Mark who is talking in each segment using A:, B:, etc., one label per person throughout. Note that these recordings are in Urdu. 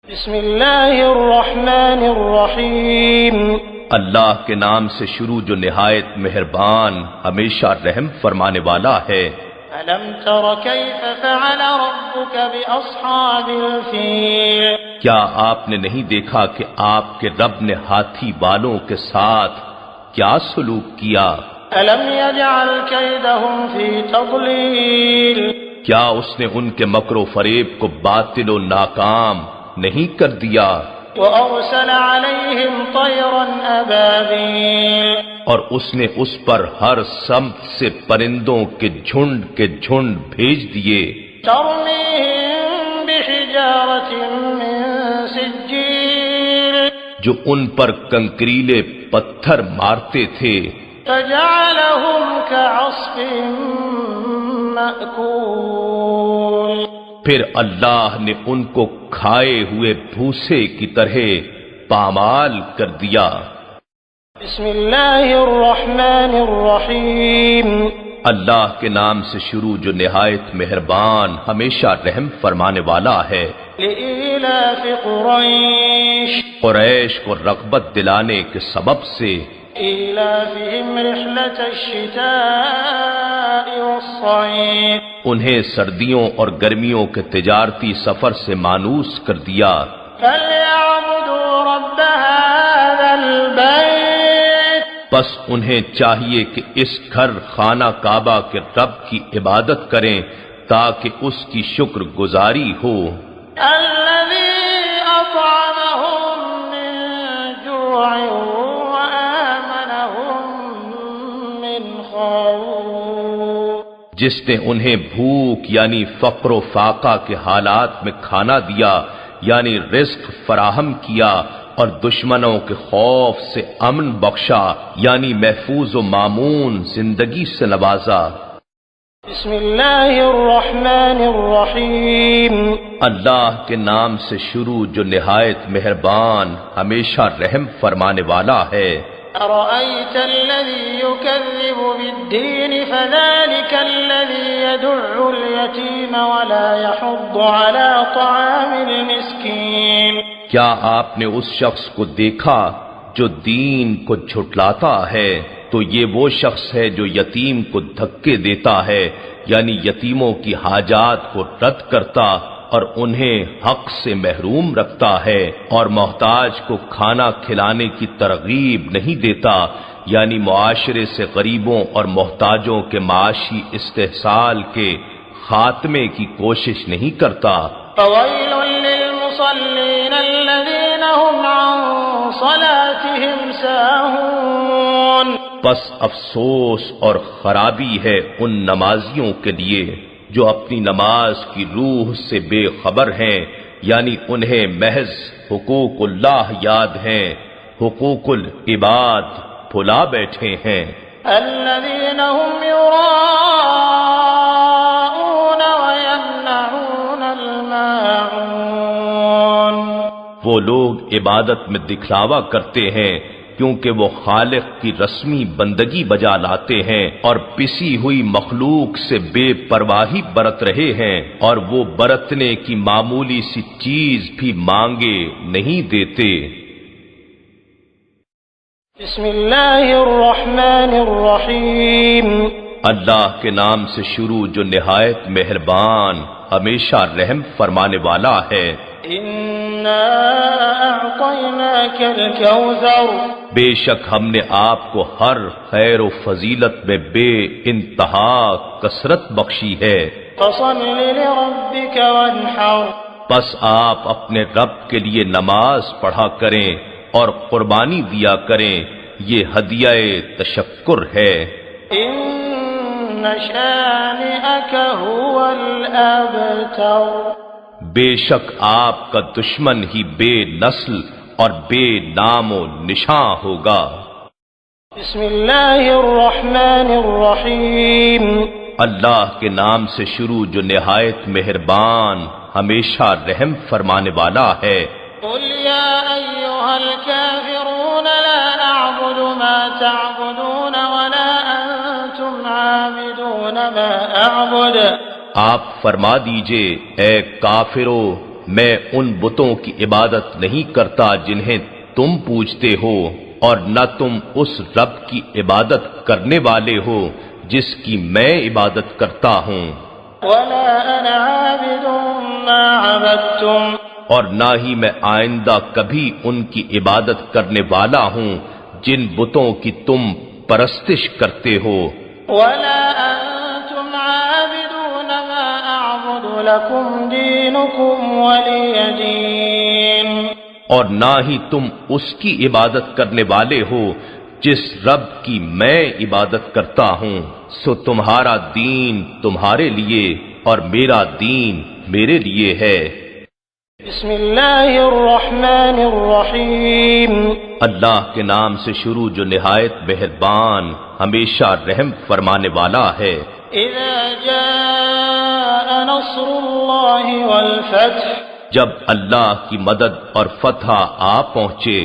A: بسم اللہ الرحمن الرحیم
B: اللہ کے نام سے شروع جو نہایت مہربان ہمیشہ رحم فرمانے والا ہے۔
A: الم تر کیف فعل ربک باصحاب الفیل،
B: کیا آپ نے نہیں دیکھا کہ آپ کے رب نے ہاتھی والوں کے ساتھ کیا سلوک کیا؟
A: الم یجعل کیدہم فی تضلیل،
B: کیا اس نے ان کے مکر و فریب کو باطل و ناکام نہیں کر دیا؟
A: وارسل علیہم طیرا ابابیل،
B: اور اس نے اس پر ہر سمت سے پرندوں کے جھنڈ بھیج دیے،
A: ترمیہم بحجارۃ من سجیل،
B: جو ان پر کنکریلے پتھر مارتے تھے،
A: فجعلہم کعصف مأکول،
B: پھر اللہ نے ان کو کھائے ہوئے بھوسے کی طرح پامال کر دیا۔
A: بسم اللہ الرحمن الرحیم
B: اللہ کے نام سے شروع جو نہایت مہربان ہمیشہ رحم فرمانے والا ہے۔
A: لإیلاف قریش،
B: قریش کو رغبت دلانے کے سبب سے،
A: ایلافہم رحلۃ الشتاء والصیف،
B: انہیں سردیوں اور گرمیوں کے تجارتی سفر سے مانوس کر دیا۔
A: فلیعبدوا رب ھذا البیت،
B: بس انہیں چاہیے کہ اس گھر خانہ کعبہ کے رب کی عبادت کریں تاکہ اس کی شکر گزاری ہو۔
A: الذی اطعمہم من جوع
B: جس نے انہیں بھوک یعنی فقر و فاقہ کے حالات میں کھانا دیا یعنی رزق فراہم کیا، اور دشمنوں کے خوف سے امن بخشا یعنی محفوظ و مامون زندگی سے نوازا۔
A: بسم اللہ الرحمن الرحیم
B: اللہ کے نام سے شروع جو نہایت مہربان ہمیشہ رحم فرمانے والا ہے۔
A: أرأيت الذي يكذب بالدين فذلك الذي يدع اليتيم ولا يحض على طعام المسكين،
B: کیا آپ نے اس شخص کو دیکھا جو دین کو جھٹلاتا ہے؟ تو یہ وہ شخص ہے جو یتیم کو دھکے دیتا ہے یعنی یتیموں کی حاجات کو رد کرتا اور انہیں حق سے محروم رکھتا ہے، اور محتاج کو کھانا کھلانے کی ترغیب نہیں دیتا یعنی معاشرے سے غریبوں اور محتاجوں کے معاشی استحصال کے خاتمے کی کوشش نہیں کرتا۔
A: فويل للمصلين الذين هم عن صلاتهم ساهون،
B: پس افسوس اور خرابی ہے ان نمازیوں کے لیے جو اپنی نماز کی روح سے بے خبر ہیں یعنی انہیں محض حقوق اللہ یاد ہیں، حقوق العباد بھلا بیٹھے ہیں۔
A: الذين هم يراءون ويمنعون الماعون،
B: وہ لوگ عبادت میں دکھلاوا کرتے ہیں کیونکہ وہ خالق کی رسمی بندگی بجا لاتے ہیں، اور پسی ہوئی مخلوق سے بے پرواہی برت رہے ہیں، اور وہ برتنے کی معمولی سی چیز بھی مانگے نہیں دیتے۔
A: بسم اللہ الرحمن الرحیم
B: اللہ کے نام سے شروع جو نہایت مہربان ہمیشہ رحم فرمانے والا ہے۔
A: انا اعطیناک الکوثر،
B: بے شک ہم نے آپ کو ہر خیر و فضیلت میں بے انتہا کثرت بخشی ہے،
A: فصل لربک وانحر،
B: بس آپ اپنے رب کے لیے نماز پڑھا کریں اور قربانی دیا کریں، یہ ہدیہ تشکر ہے۔
A: ان شانئک هو الابتر،
B: بے شک آپ کا دشمن ہی بے نسل اور بے نام و نشاں ہوگا۔
A: بسم اللہ الرحمن الرحیم
B: اللہ کے نام سے شروع جو نہایت مہربان ہمیشہ رحم فرمانے والا ہے۔
A: قل یا ایھا الکافرون لا اعبد ما تعبدون ولا انتم عابدون ما اعبد،
B: آپ فرما دیجئے اے کافرو میں ان بتوں کی عبادت نہیں کرتا جنہیں تم پوجتے ہو، اور نہ تم اس رب کی عبادت کرنے والے ہو جس کی میں عبادت کرتا ہوں،
A: ولا أنا عابد ما عبدتم
B: اور نہ ہی میں آئندہ کبھی ان کی عبادت کرنے والا ہوں جن بتوں کی تم پرستش کرتے ہو،
A: ولا أنتم عابدون ما أعبد لكم دينكم ولي دين
B: اور نہ ہی تم اس کی عبادت کرنے والے ہو جس رب کی میں عبادت کرتا ہوں، سو تمہارا دین تمہارے لیے اور میرا دین میرے لیے ہے۔
A: بسم اللہ الرحمن الرحیم
B: اللہ کے نام سے شروع جو نہایت مہربان ہمیشہ رحم فرمانے والا ہے۔
A: اذا جاء نصر اللہ والفتح
B: جب اللہ کی مدد اور فتح آ پہنچے،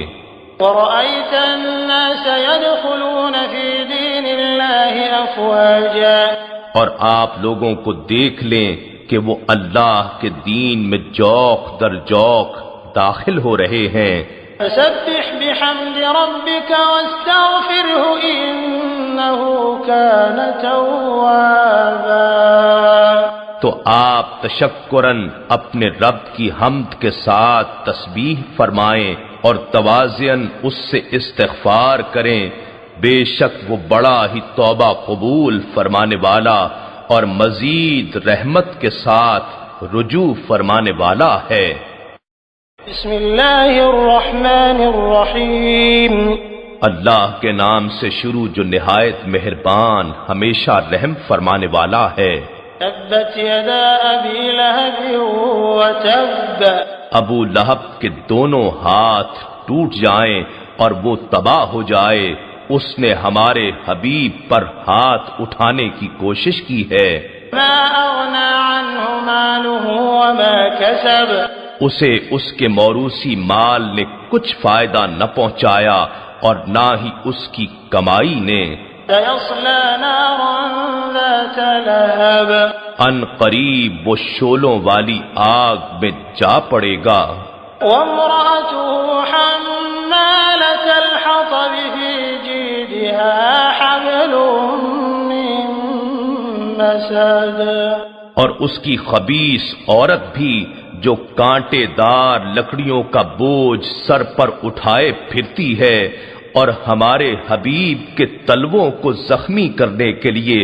A: ورأيت الناس يدخلون في دين الله أفواجا
B: اور آپ لوگوں کو دیکھ لیں کہ وہ اللہ کے دین میں جوق در جوق داخل ہو رہے ہیں،
A: فسبح بحمد ربك واستغفره إنه كان توابا
B: تو آپ تشکراً اپنے رب کی حمد کے ساتھ تسبیح فرمائیں اور تواضعاً اس سے استغفار کریں، بے شک وہ بڑا ہی توبہ قبول فرمانے والا اور مزید رحمت کے ساتھ رجوع فرمانے والا ہے۔
A: بسم اللہ الرحمن الرحیم
B: اللہ کے نام سے شروع جو نہایت مہربان ہمیشہ رحم فرمانے والا ہے۔
A: تبت یدا ابی لہب وتب
B: ابو لہب کے دونوں ہاتھ ٹوٹ جائیں اور وہ تباہ ہو جائے، اس نے ہمارے حبیب پر ہاتھ اٹھانے کی کوشش کی ہے۔
A: ما اغنى عنه ماله وما كسب
B: اسے اس کے موروثی مال نے کچھ فائدہ نہ پہنچایا اور نہ ہی اس کی کمائی نے۔
A: سيصلى نارا ذات لهب
B: ان قریب وہ شولوں والی آگ میں جا پڑے گا،
A: وامرأته حمالة الحطب في جيدها حبل من مسد
B: اور اس کی خبیث عورت بھی جو کانٹے دار لکڑیوں کا بوجھ سر پر اٹھائے پھرتی ہے اور ہمارے حبیب کے تلووں کو زخمی کرنے کے لیے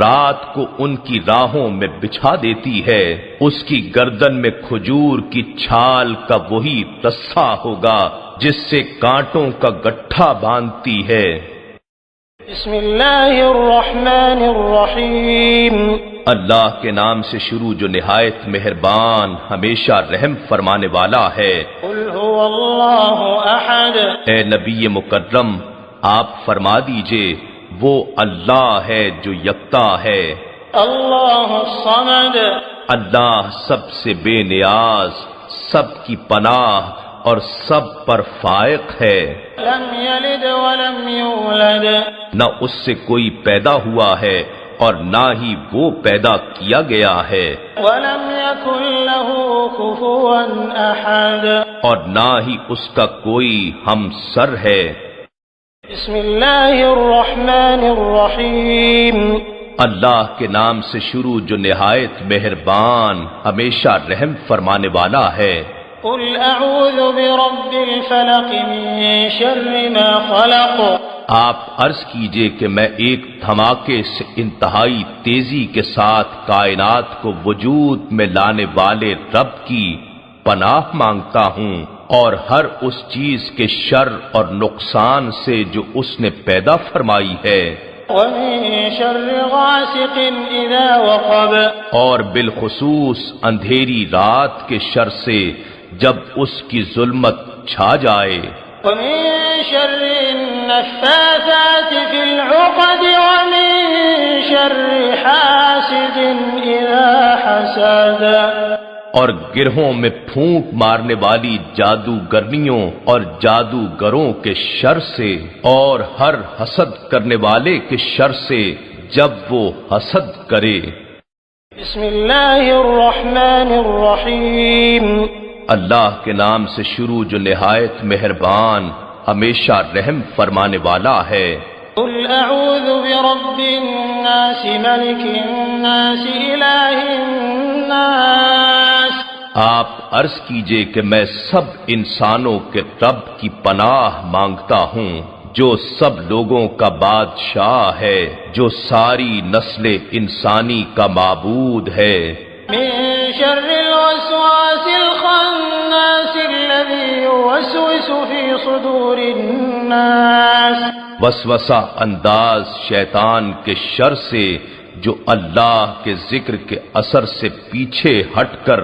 B: رات کو ان کی راہوں میں بچھا دیتی ہے، اس کی گردن میں کھجور کی چھال کا وہی رسا ہوگا جس سے کانٹوں کا گٹھا باندھتی ہے۔
A: بسم اللہ الرحمن الرحیم
B: اللہ کے نام سے شروع جو نہایت مہربان ہمیشہ رحم فرمانے والا ہے۔
A: قل هو اللہ احد
B: اے نبی مکرم آپ فرما دیجئے وہ اللہ ہے جو یکتا ہے،
A: اللہ الصمد
B: اللہ سب سے بے نیاز، سب کی پناہ اور سب پر فائق ہے،
A: لم یلد ولم یولد
B: نہ اس سے کوئی پیدا ہوا ہے اور نہ ہی وہ پیدا کیا گیا ہے،
A: ولم یکن له کفوا احد
B: اور نہ ہی اس کا کوئی ہم سر ہے۔
A: بسم اللہ الرحمن الرحیم
B: اللہ کے نام سے شروع جو نہایت مہربان ہمیشہ رحم فرمانے والا ہے۔
A: قل اعوذ برب الفلق من شر ما خلق
B: آپ عرض کیجئے کہ میں ایک دھماکے سے انتہائی تیزی کے ساتھ کائنات کو وجود میں لانے والے رب کی پناہ مانگتا ہوں اور ہر اس چیز کے شر اور نقصان سے جو اس نے پیدا فرمائی ہے،
A: ومن شر غاسق اذا وقب
B: اور بالخصوص اندھیری رات کے شر سے جب اس کی ظلمت چھا جائے،
A: ومن شر النفاثات في العقد ومن شر حاسد اذا حسد
B: اور گرہوں میں پھونک مارنے والی جادوگرنیوں اور جادوگروں کے شر سے اور ہر حسد کرنے والے کے شر سے جب وہ حسد کرے۔
A: بسم اللہ الرحمن الرحیم
B: اللہ کے نام سے شروع جو نہایت مہربان ہمیشہ رحم فرمانے والا ہے۔
A: قل اعوذ برب الناس ملک الناس الہ الناس،
B: آپ عرض کیجئے کہ میں سب انسانوں کے رب کی پناہ مانگتا ہوں، جو سب لوگوں کا بادشاہ ہے، جو ساری نسل انسانی کا معبود ہے۔
A: من شر الوسواس الخناس الذي يوسوس في صدور الناس،
B: وسوسہ انداز شیطان کے شر سے جو اللہ کے ذکر کے اثر سے پیچھے ہٹ کر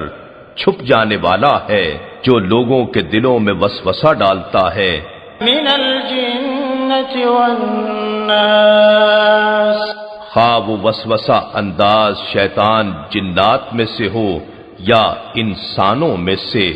B: چھپ جانے والا ہے، جو لوگوں کے دلوں میں وسوسہ ڈالتا ہے۔
A: من الجنة والناس،
B: خواہ وہ وسوسہ انداز شیطان جنات میں سے ہو یا انسانوں میں سے۔